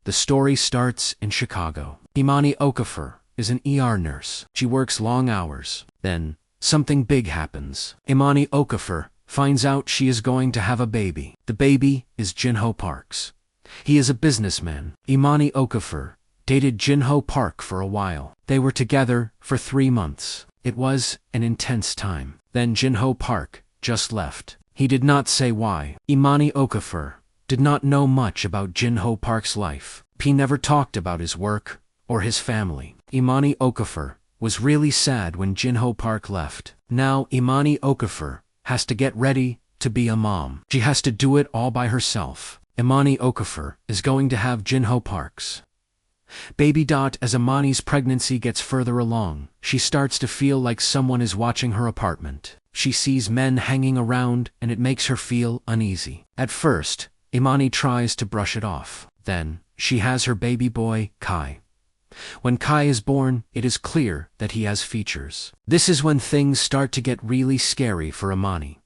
The story starts in Chicago. Imani Okafor is an ER nurse. She works long hours. Then, something big happens. Imani Okafor finds out she is going to have a baby. The baby is Jinho Park's. He is a businessman. Imani Okafor dated Jinho Park for a while. They were together for 3 months. It was an intense time. Then Jinho Park just left. He did not say why. Imani Okafor did not know much about Jinho Park's life. He never talked about his work or his family. Imani Okafor was really sad when Jinho Park left. Now Imani Okafor has to get ready to be a mom. She has to do it all by herself. Imani Okafor is going to have Jinho Park's baby. As Imani's pregnancy gets further along, she starts to feel like someone is watching her apartment. She sees men hanging around and it makes her feel uneasy. At first, Imani tries to brush it off. Then, she has her baby boy, Kai. When Kai is born, it is clear that he has features. This is when things start to get really scary for Imani.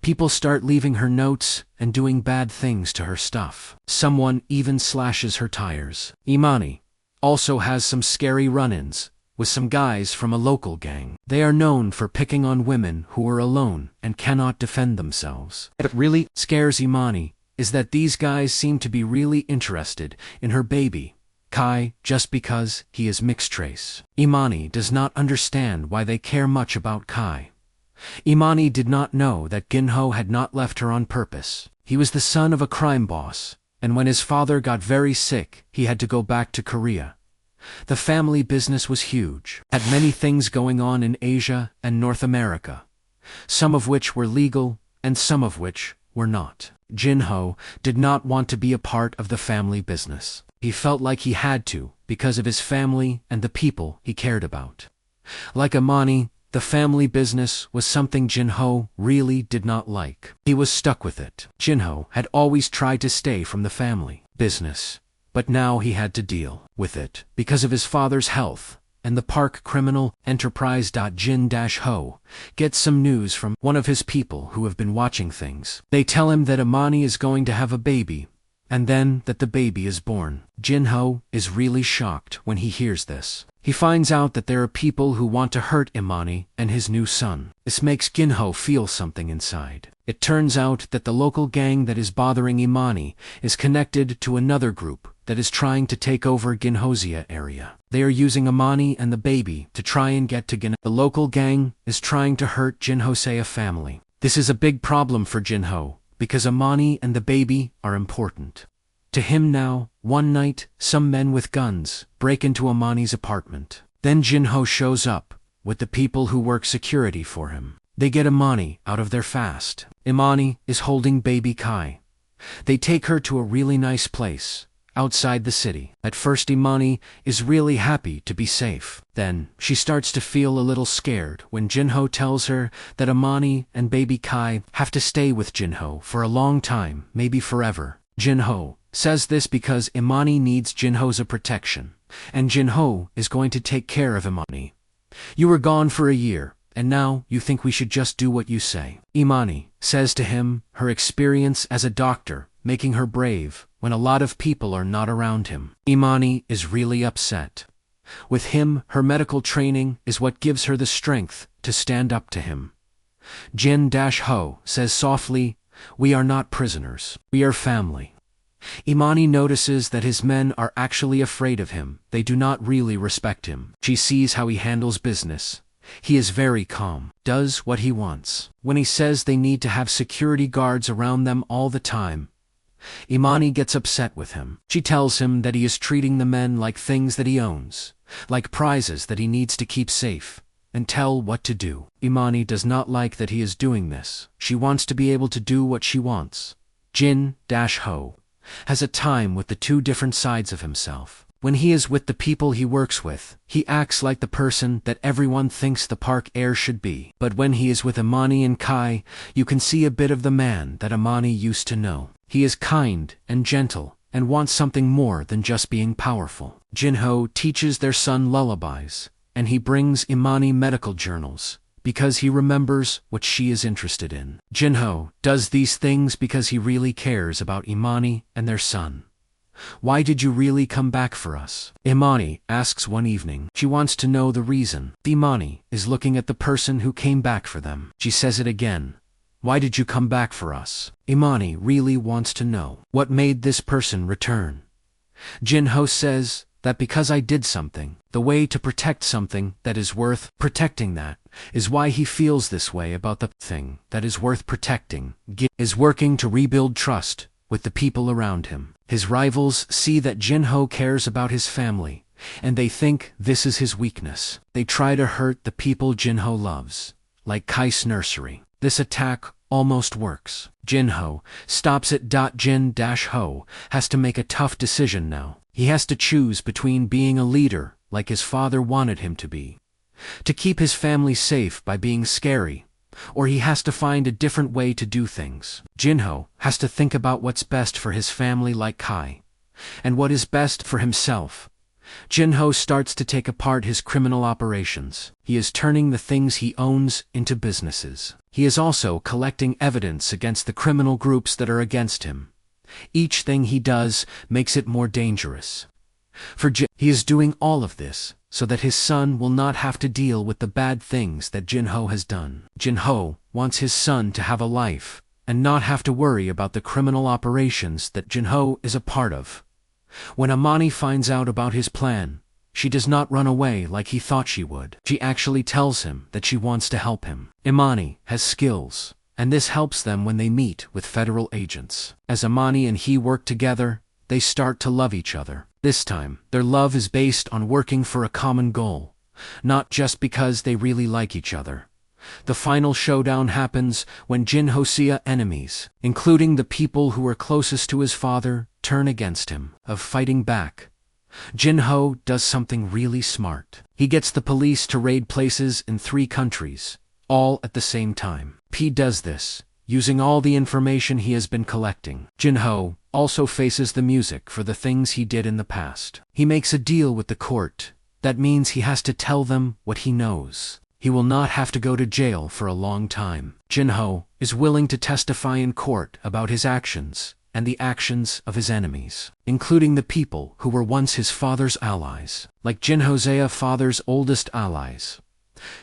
People start leaving her notes and doing bad things to her stuff. Someone even slashes her tires. Imani also has some scary run-ins with some guys from a local gang. They are known for picking on women who are alone and cannot defend themselves. What really scares Imani is that these guys seem to be really interested in her baby, Kai, just because he is mixed race. Imani does not understand why they care much about Kai. Imani did not know that Jinho had not left her on purpose. He was the son of a crime boss, and when his father got very sick, he had to go back to Korea. The family business was huge, had many things going on in Asia and North America, some of which were legal and some of which were not. Jinho did not want to be a part of the family business. He felt like he had to because of his family and the people he cared about. Like Imani, the family business was something Jinho really did not like. He was stuck with it. Jinho had always tried to stay from the family business, but now he had to deal with it because of his father's health and the Park criminal enterprise. Jin-Ho gets some news from one of his people who have been watching things. They tell him that Imani is going to have a baby, and then that the baby is born. Jinho is really shocked when he hears this. He finds out that there are people who want to hurt Imani and his new son. This makes Jinho feel something inside. It turns out that the local gang that is bothering Imani is connected to another group that is trying to take over Jinho's area. They are using Imani and the baby to try and get to Jinho. The local gang is trying to hurt Jinho's family. This is a big problem for Jinho because Imani and the baby are important to him now. One night, some men with guns break into Imani's apartment. Then Jinho shows up with the people who work security for him. They get Imani out of there fast. Imani is holding baby Kai. They take her to a really nice place outside the city. At first Imani is really happy to be safe. Then, she starts to feel a little scared when Jinho tells her that Imani and baby Kai have to stay with Jinho for a long time, maybe forever. Jinho says this because Imani needs Jinho's protection, and Jinho is going to take care of Imani. You were gone for a year, and now you think we should just do what you say. Imani says to him her experience as a doctor making her brave when a lot of people are not around him. Imani is really upset. With him, her medical training is what gives her the strength to stand up to him. Jin-Ho says softly, "We are not prisoners. We are family." Imani notices that his men are actually afraid of him. They do not really respect him. She sees how he handles business. He is very calm, does what he wants. When he says they need to have security guards around them all the time, Imani gets upset with him. She tells him that he is treating the men like things that he owns, like prizes that he needs to keep safe, and tell what to do. Imani does not like that he is doing this. She wants to be able to do what she wants. Jin-Ho has a time with the two different sides of himself. When he is with the people he works with, he acts like the person that everyone thinks the park heir should be. But when he is with Imani and Kai, you can see a bit of the man that Imani used to know. He is kind and gentle and wants something more than just being powerful. Jinho teaches their son lullabies, and he brings Imani medical journals because he remembers what she is interested in. Jinho does these things because he really cares about Imani and their son. Why did you really come back for us? Imani asks one evening. She wants to know the reason. Imani is looking at the person who came back for them. She says it again. Why did you come back for us? Imani really wants to know what made this person return. Jin-ho says that because I did something, the way to protect something that is worth protecting, that is why he feels this way about the thing that is worth protecting. Is working to rebuild trust with the people around him. His rivals see that Jin-ho cares about his family, and they think this is his weakness. They try to hurt the people Jin-ho loves, like Kai's nursery. This attack almost works. Jin-ho stops at Jin-ho has to make a tough decision now. He has to choose between being a leader like his father wanted him to keep his family safe by being scary, or he has to find a different way to do things. Jin-ho has to think about what's best for his family like Kai, and what is best for himself. Jin-ho starts to take apart his criminal operations. He is turning the things he owns into businesses. He is also collecting evidence against the criminal groups that are against him. Each thing he does makes it more dangerous. He is doing all of this so that his son will not have to deal with the bad things that Jin-ho has done. Jin-ho wants his son to have a life and not have to worry about the criminal operations that Jin-ho is a part of. When Imani finds out about his plan, she does not run away like he thought she would. She actually tells him that she wants to help him. Imani has skills, and this helps them when they meet with federal agents. As Imani and he work together, they start to love each other. This time, their love is based on working for a common goal, not just because they really like each other. The final showdown happens when Jin-ho's enemies, including the people who were closest to his father, turn against him. Of fighting back, Jin-ho does something really smart. He gets the police to raid places in 3 countries, all at the same time. He does this using all the information he has been collecting. Jin-ho also faces the music for the things he did in the past. He makes a deal with the court. That means he has to tell them what he knows. He will not have to go to jail for a long time. Jin-ho is willing to testify in court about his actions and the actions of his enemies, including the people who were once his father's allies, like Jin-ho's father's oldest allies.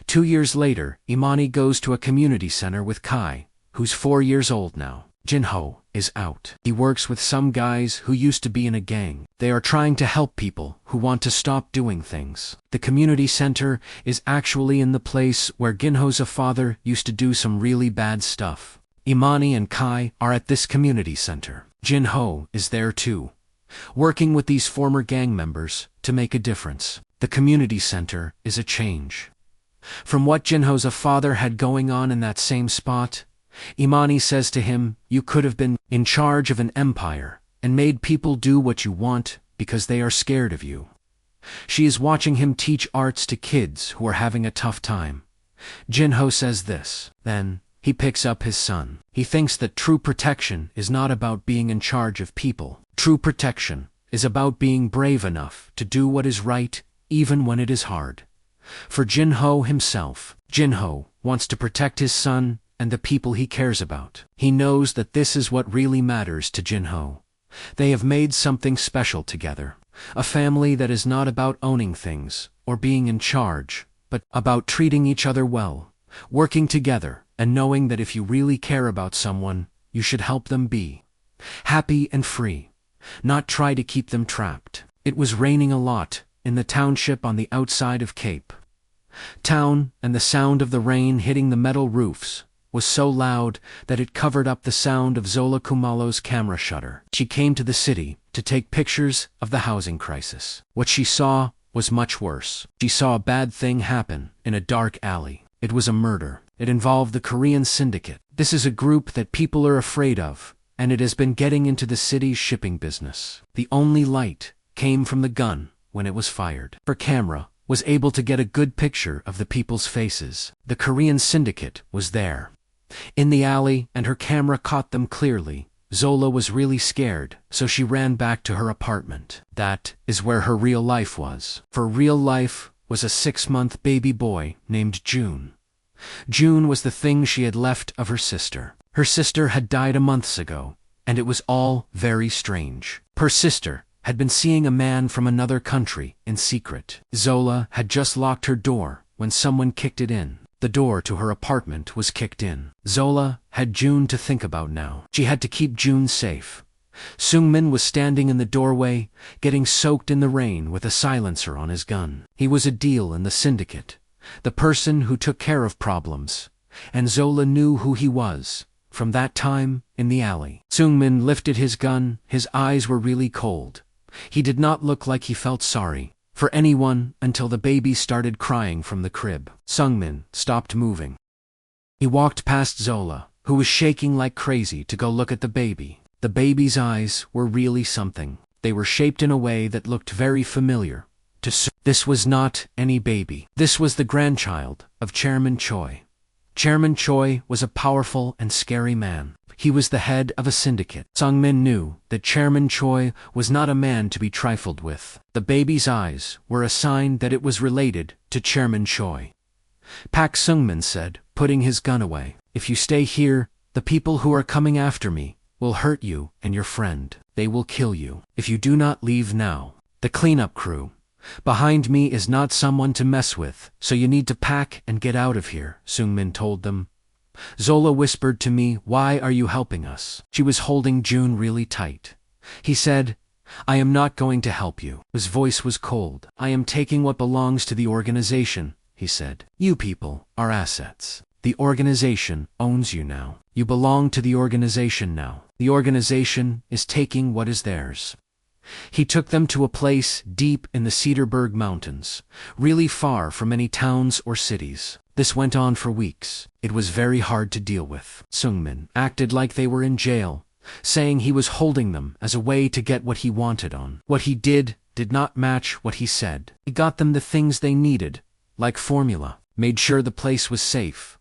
2 years later, Imani goes to a community center with Kai, who's 4 years old now. Jin-ho is out. He works with some guys who used to be in a gang. They are trying to help people who want to stop doing things. The community center is actually in the place where Jin-ho's father used to do some really bad stuff. Imani and Kai are at this community center. Jin-ho is there too, working with these former gang members to make a difference. The community center is a change from what Jin-ho's father had going on in that same spot. Imani says to him, "You could have been in charge of an empire and made people do what you want because they are scared of you." She is watching him teach arts to kids who are having a tough time. Jin-ho says this. Then he picks up his son. He thinks that true protection is not about being in charge of people. True protection is about being brave enough to do what is right even when it is hard. For Jin-ho himself, Jin-ho wants to protect his son and the people he cares about. He knows that this is what really matters to Jin-ho. They have made something special together. A family that is not about owning things or being in charge, but about treating each other well, working together, and knowing that if you really care about someone, you should help them be happy and free, not try to keep them trapped. It was raining a lot in the township on the outside of Cape Town, and the sound of the rain hitting the metal roofs was so loud that it covered up the sound of Zola Kumalo's camera shutter. She came to the city to take pictures of the housing crisis. What she saw was much worse. She saw a bad thing happen in a dark alley. It was a murder. It involved the Korean syndicate. This is a group that people are afraid of, and it has been getting into the city's shipping business. The only light came from the gun when it was fired. Her camera was able to get a good picture of the people's faces. The Korean syndicate was there in the alley, and her camera caught them clearly. Zola was really scared, so she ran back to her apartment. That is where her real life was. For real life was a 6-month baby boy named June. June was the thing she had left of her sister. Her sister had died a month ago, and it was all very strange. Her sister had been seeing a man from another country in secret. Zola had just locked her door when someone kicked it in. The door to her apartment was kicked in. Zola had June to think about now. She had to keep June safe. Seungmin was standing in the doorway, getting soaked in the rain with a silencer on his gun. He was a deal in the syndicate, the person who took care of problems, and Zola knew who he was from that time in the alley. Seungmin lifted his gun. His eyes were really cold. He did not look like he felt sorry for anyone until the baby started crying from the crib. Seungmin stopped moving. He walked past Zola, who was shaking like crazy, to go look at the baby. The baby's eyes were really something. They were shaped in a way that looked very familiar to Seungmin. This was not any baby. This was the grandchild of Chairman Choi. Chairman Choi was a powerful and scary man. He was the head of a syndicate. Seungmin knew that Chairman Choi was not a man to be trifled with. The baby's eyes were a sign that it was related to Chairman Choi. Pak Seungmin said, putting his gun away, "If you stay here, the people who are coming after me will hurt you and your friend. They will kill you. If you do not leave now, the cleanup crew behind me is not someone to mess with, so you need to pack and get out of here," Seungmin told them. Zola whispered to me, "Why are you helping us?" She was holding June really tight. He said, "I am not going to help you." His voice was cold. "I am taking what belongs to the organization," he said. "You people are assets. The organization owns you now. You belong to the organization now. The organization is taking what is theirs." He took them to a place deep in the Cedarburg Mountains, really far from any towns or cities. This went on for weeks. It was very hard to deal with. Seungmin acted like they were in jail, saying he was holding them as a way to get what he wanted on. What he did not match what he said. He got them the things they needed, like formula, made sure the place was safe.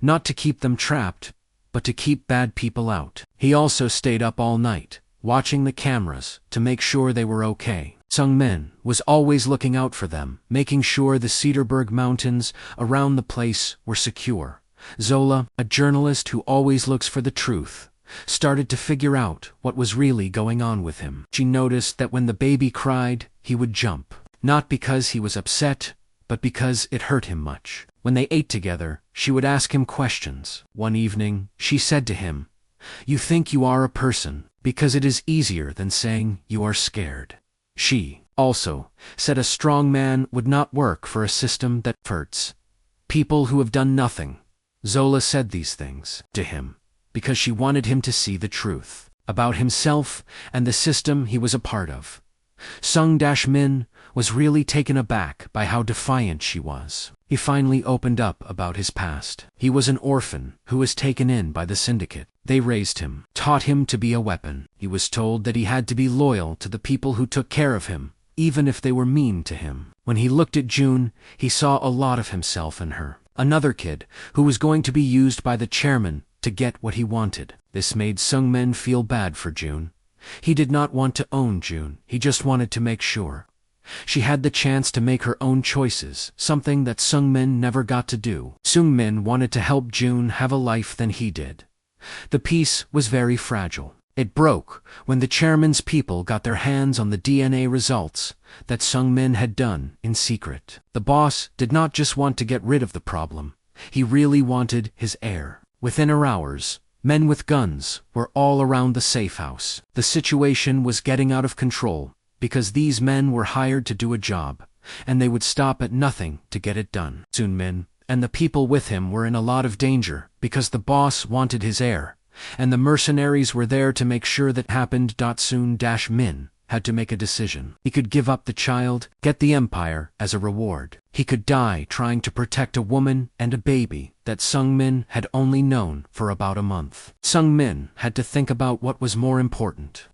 Not to keep them trapped, but to keep bad people out. He also stayed up all night, watching the cameras to make sure they were okay. Seungmin was always looking out for them, making sure the Cedarburg Mountains around the place were secure. Zola, a journalist who always looks for the truth, started to figure out what was really going on with him. She noticed that when the baby cried, he would jump. Not because he was upset, but because it hurt him much. When they ate together, she would ask him questions. One evening, she said to him, "You think you are a person, because it is easier than saying you are scared." She also said a strong man would not work for a system that hurts people who have done nothing. Zola said these things to him because she wanted him to see the truth about himself and the system he was a part of. Seung-min was really taken aback by how defiant she was. He finally opened up about his past. He was an orphan who was taken in by the syndicate. They raised him, taught him to be a weapon. He was told that he had to be loyal to the people who took care of him, even if they were mean to him. When he looked at June, he saw a lot of himself in her. Another kid who was going to be used by the chairman to get what he wanted. This made Seungmin feel bad for June. He did not want to own June. He just wanted to make sure she had the chance to make her own choices, something that Seungmin never got to do. Seungmin wanted to help June have a life than he did. The peace was very fragile. It broke when the chairman's people got their hands on the DNA results that Seungmin had done in secret. The boss did not just want to get rid of the problem. He really wanted his heir. Within hours, men with guns were all around the safe house. The situation was getting out of control because these men were hired to do a job, and they would stop at nothing to get it done. Seungmin and the people with him were in a lot of danger because the boss wanted his heir, and the mercenaries were there to make sure that happened. Seung-min had to make a decision. He could give up the child, get the empire as a reward. He could die trying to protect a woman and a baby that Seungmin had only known for about a month. Seungmin had to think about what was more important.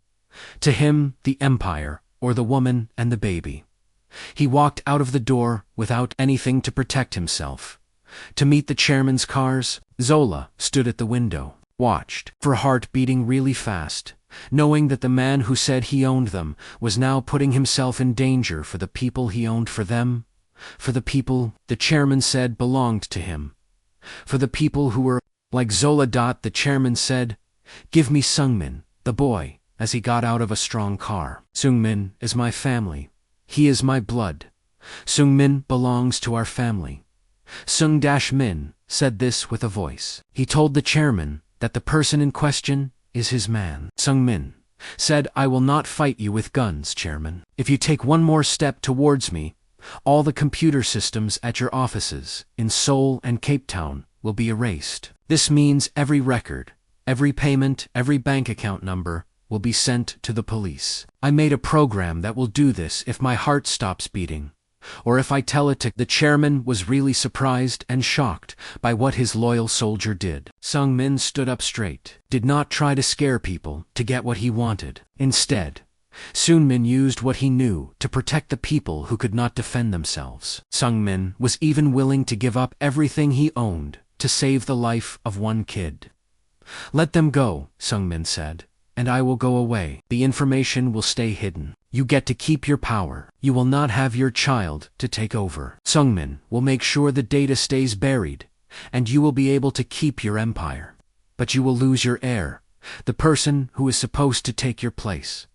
To him, the empire, or the woman and the baby. He walked out of the door without anything to protect himself. To meet the chairman's cars, Zola stood at the window, watched, her heart beating really fast, knowing that the man who said he owned them was now putting himself in danger for the people he owned, for them, for the people the chairman said belonged to him, for the people who were like Zola. The chairman said, "Give me Seungmin, the boy, as he got out of a strong car. Seungmin is my family. He is my blood. Seungmin belongs to our family. Seung-min said this with a voice. He told the chairman that the person in question is his man. Seungmin said, I will not fight you with guns, chairman. If you take one more step towards me, all the computer systems at your offices in Seoul and Cape Town will be erased. This means every record, every payment, every bank account number will be sent to the police. I made a program that will do this if my heart stops beating, or if I tell it to. The chairman was really surprised and shocked by what his loyal soldier did. Seungmin stood up straight, did not try to scare people to get what he wanted. Instead, Seungmin used what he knew to protect the people who could not defend themselves. Seungmin was even willing to give up everything he owned to save the life of one kid. Let them go, Seungmin said, and I will go away. The information will stay hidden. You get to keep your power. You will not have your child to take over. Seungmin will make sure the data stays buried, and you will be able to keep your empire. But you will lose your heir, the person who is supposed to take your place.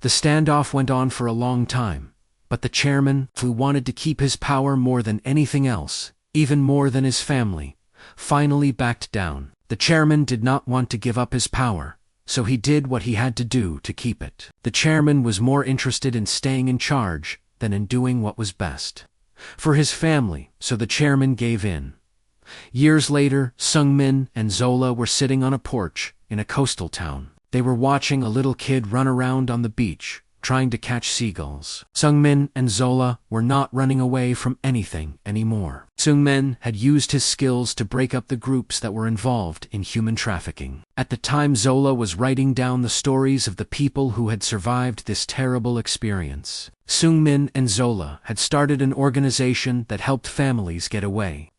The standoff went on for a long time, but the chairman, who wanted to keep his power more than anything else, even more than his family, finally backed down. The chairman did not want to give up his power, so he did what he had to do to keep it. The chairman was more interested in staying in charge than in doing what was best for his family, so the chairman gave in. Years later, Seungmin and Zola were sitting on a porch in a coastal town. They were watching a little kid run around on the beach, trying to catch seagulls. Seungmin and Zola were not running away from anything anymore. Seungmin had used his skills to break up the groups that were involved in human trafficking. At the time, Zola was writing down the stories of the people who had survived this terrible experience. Seungmin and Zola had started an organization that helped families get away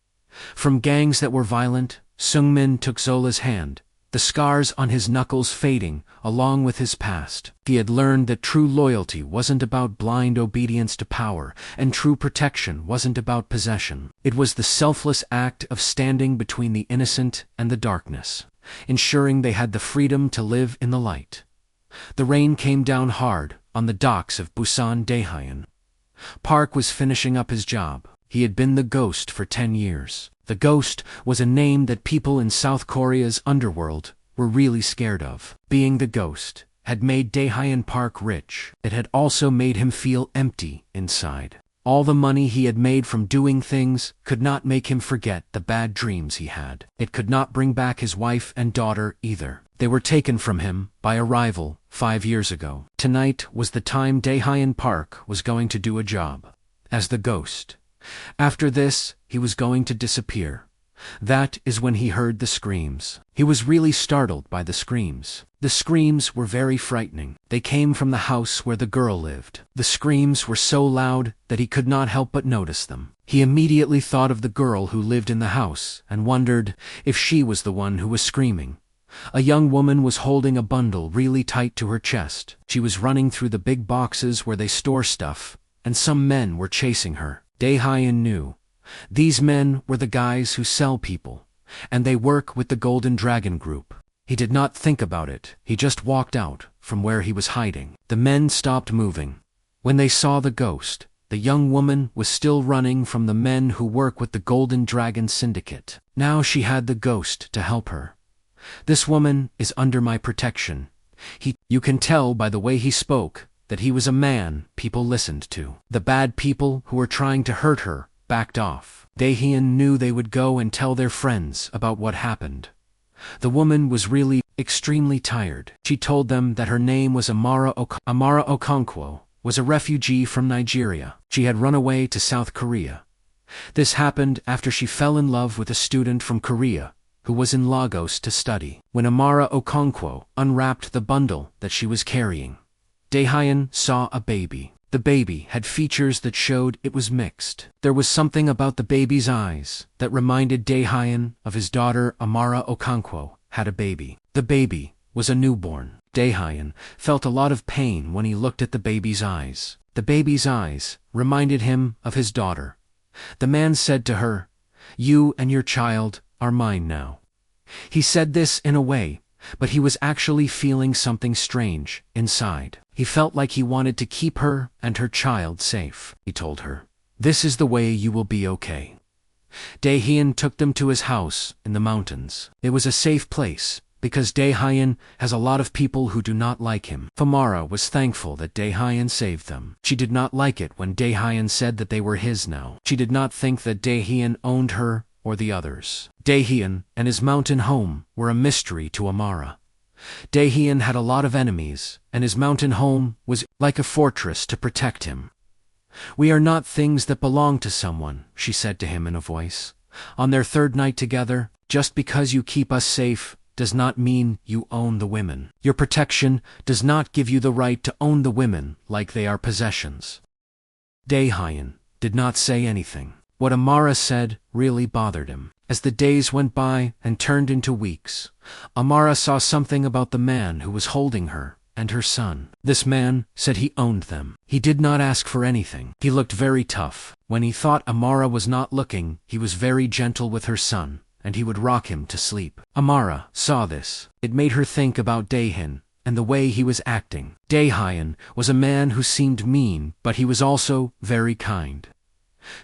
from gangs that were violent. Seungmin took Zola's hand, the scars on his knuckles fading along with his past. He had learned that true loyalty wasn't about blind obedience to power, and true protection wasn't about possession. It was the selfless act of standing between the innocent and the darkness, ensuring they had the freedom to live in the light. The rain came down hard on the docks of Busan Daehyun. Park was finishing up his job. He had been the Ghost for 10 years. The Ghost was a name that people in South Korea's underworld were really scared of. Being the Ghost had made Daehyun Park rich. It had also made him feel empty inside. All the money he had made from doing things could not make him forget the bad dreams he had. It could not bring back his wife and daughter either. They were taken from him by a rival 5 years ago. Tonight was the time Daehyun Park was going to do a job as the Ghost. After this, he was going to disappear. That is when he heard the screams. He was really startled by the screams. The screams were very frightening. They came from the house where the girl lived. The screams were so loud that he could not help but notice them. He immediately thought of the girl who lived in the house and wondered if she was the one who was screaming. A young woman was holding a bundle really tight to her chest. She was running through the big boxes where they store stuff, and some men were chasing her. Daehyun knew. These men were the guys who sell people, and they work with the Golden Dragon Group. He did not think about it. He just walked out from where he was hiding. The men stopped moving. When they saw the Ghost, the young woman was still running from the men who work with the Golden Dragon Syndicate. Now she had the Ghost to help her. This woman is under my protection. You can tell by the way he spoke that he was a man people listened to. The bad people who were trying to hurt her backed off. Daehyun knew they would go and tell their friends about what happened. The woman was really extremely tired. She told them that her name was Amara Okonkwo, was a refugee from Nigeria. She had run away to South Korea. This happened after she fell in love with a student from Korea who was in Lagos to study. When Amara Okonkwo unwrapped the bundle that she was carrying, Daehyun saw a baby. The baby had features that showed it was mixed. There was something about the baby's eyes that reminded Daehyun of his daughter Amara Okonkwo had a baby. The baby was a newborn. Daehyun felt a lot of pain when he looked at the baby's eyes. The baby's eyes reminded him of his daughter. The man said to her, "You and your child are mine now." He said this in a way but he was actually feeling something strange inside. He felt like he wanted to keep her and her child safe. He told her, "This is the way you will be okay." Dae-hyun took them to his house in the mountains. It was a safe place, because Dae-hyun has a lot of people who do not like him. Amara was thankful that Dae-hyun saved them. She did not like it when Dae-hyun said that they were his now. She did not think that Dae-hyun owned her or the others. Dae-hyun and his mountain home were a mystery to Amara. Dae-hyun had a lot of enemies, and his mountain home was like a fortress to protect him. "We are not things that belong to someone," she said to him in a voice. On their third night together, "Just because you keep us safe does not mean you own the women. Your protection does not give you the right to own the women like they are possessions." Dae-hyun did not say anything. What Amara said really bothered him. As the days went by and turned into weeks, Amara saw something about the man who was holding her and her son. This man said he owned them. He did not ask for anything. He looked very tough. When he thought Amara was not looking, he was very gentle with her son, and he would rock him to sleep. Amara saw this. It made her think about Dae-hyun and the way he was acting. Dae-hyun was a man who seemed mean, but he was also very kind.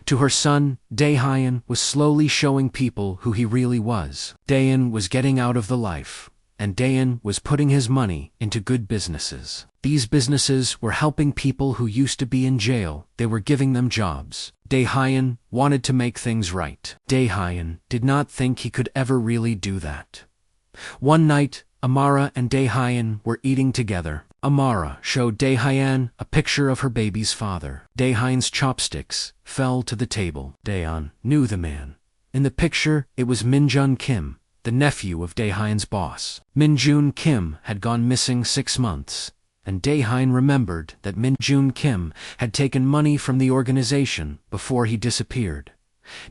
To her son, Dae-hyun was slowly showing people who he really was. Dae-hyun was getting out of the life, and Dae-hyun was putting his money into good businesses. These businesses were helping people who used to be in jail. They were giving them jobs. Dae-hyun wanted to make things right. Dae-hyun did not think he could ever really do that. One night, Amara and Dae-hyun were eating together. Amara showed Dae-hyun a picture of her baby's father. Dae-hyun's chopsticks fell to the table. Dae-hyun knew the man. In the picture, it was Min-jun Kim, the nephew of Dae-hyun's boss. Min-jun Kim had gone missing 6 months, and Dae-hyun remembered that Min-jun Kim had taken money from the organization before he disappeared.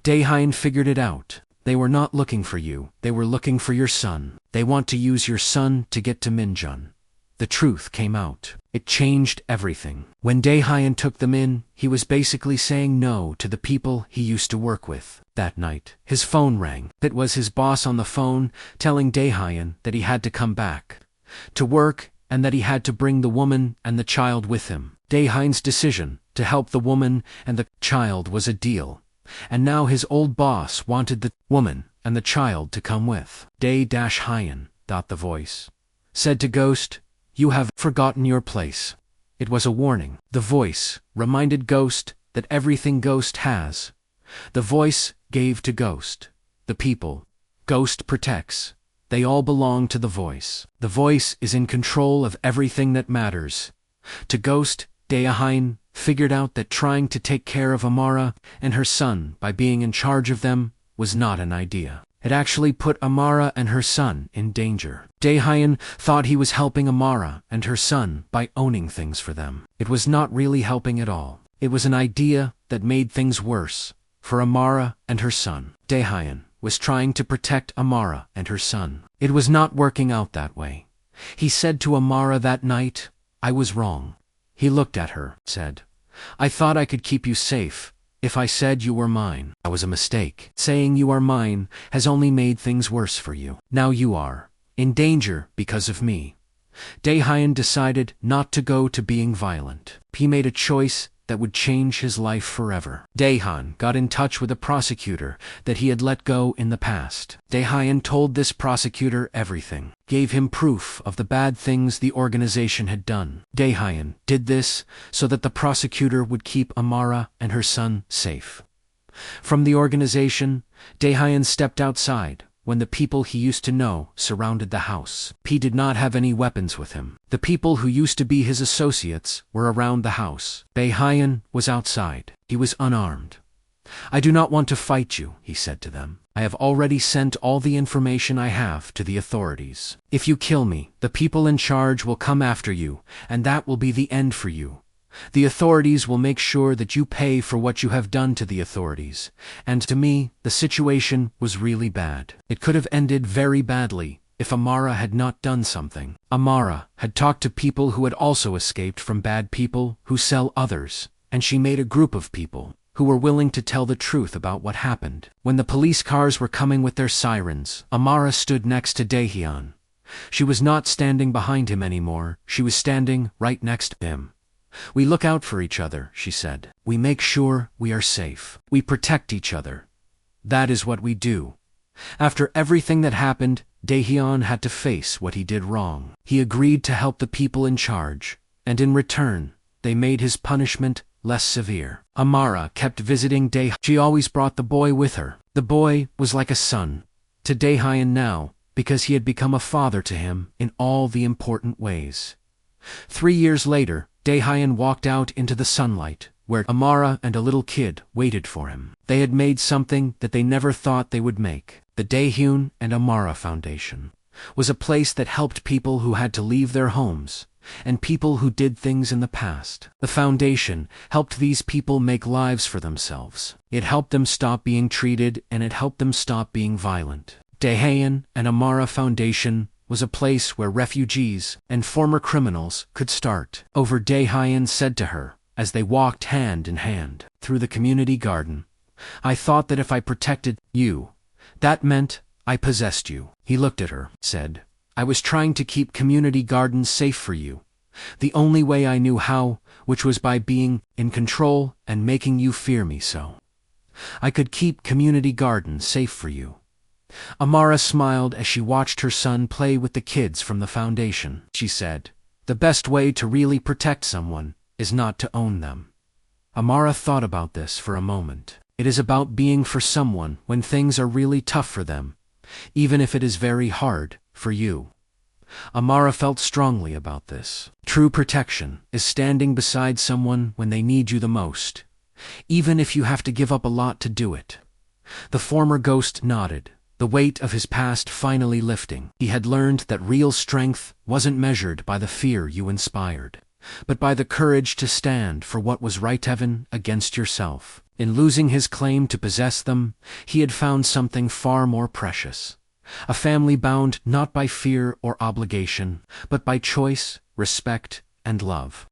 Dae-hyun figured it out. They were not looking for you. They were looking for your son. They want to use your son to get to Min-jun. The truth came out. It changed everything. When Dae-hyun took them in, he was basically saying no to the people he used to work with. That night, his phone rang. It was his boss on the phone telling Dae-hyun that he had to come back to work and that he had to bring the woman and the child with him. Dae-hyun's decision to help the woman and the child was a deal, and now his old boss wanted the woman and the child to come with. Dae-hyun, the voice, said to Ghost, "You have forgotten your place." It was a warning. The voice reminded Ghost that everything Ghost has, the voice gave to Ghost. The people Ghost protects, they all belong to the voice. The voice is in control of everything that matters. To Ghost, Dae-hyun figured out that trying to take care of Amara and her son by being in charge of them was not an idea. It actually put Amara and her son in danger. Dae-hyun thought he was helping Amara and her son by owning things for them. It was not really helping at all. It was an idea that made things worse for Amara and her son. Dae-hyun was trying to protect Amara and her son. It was not working out that way. He said to Amara that night, "I was wrong." He looked at her, said, "I thought I could keep you safe if I said you were mine. That was a mistake. Saying you are mine has only made things worse for you. Now you are in danger because of me." Dae-hyun decided not to go to being violent. He made a choice that would change his life forever. Dae-hyun got in touch with a prosecutor that he had let go in the past. Dae-hyun told this prosecutor everything, gave him proof of the bad things the organization had done. Dae-hyun did this so that the prosecutor would keep Amara and her son safe. From the organization, Dae-hyun stepped outside when the people he used to know surrounded the house. He did not have any weapons with him. The people who used to be his associates were around the house. Dae-hyun was outside. He was unarmed. "I do not want to fight you," he said to them. "I have already sent all the information I have to the authorities. If you kill me, the people in charge will come after you, and that will be the end for you. The authorities will make sure that you pay for what you have done to the authorities. And to me, the situation was really bad. It could have ended very badly if Amara had not done something." Amara had talked to people who had also escaped from bad people who sell others, and she made a group of people who were willing to tell the truth about what happened. When the police cars were coming with their sirens, Amara stood next to Dae-hyun. She was not standing behind him anymore, she was standing right next to him. "We look out for each other," she said. "We make sure we are safe. We protect each other. That is what we do." After everything that happened, Daehyun had to face what he did wrong. He agreed to help the people in charge, and in return, they made his punishment less severe. Amara kept visiting Daehyun. She always brought the boy with her. The boy was like a son to Daehyun now, because he had become a father to him in all the important ways. 3 years later, Daehyun walked out into the sunlight, where Amara and a little kid waited for him. They had made something that they never thought they would make. The Daehyun and Amara Foundation was a place that helped people who had to leave their homes, and people who did things in the past. The foundation helped these people make lives for themselves. It helped them stop being treated, and it helped them stop being violent. Daehyun and Amara Foundation was a place where refugees and former criminals could start over. Daehyun said to her, as they walked hand in hand through the community garden, "I thought that if I protected you, that meant I possessed you." He looked at her, said, "I was trying to keep community gardens safe for you, the only way I knew how, which was by being in control and making you fear me so. I could keep community gardens safe for you." Amara smiled as she watched her son play with the kids from the foundation. She said, "The best way to really protect someone is not to own them." Amara thought about this for a moment. It is about being for someone when things are really tough for them, even if it is very hard for you. Amara felt strongly about this. True protection is standing beside someone when they need you the most, even if you have to give up a lot to do it. The former ghost nodded, the weight of his past finally lifting. He had learned that real strength wasn't measured by the fear you inspired, but by the courage to stand for what was right even against yourself. In losing his claim to possess them, he had found something far more precious. A family bound not by fear or obligation, but by choice, respect, and love.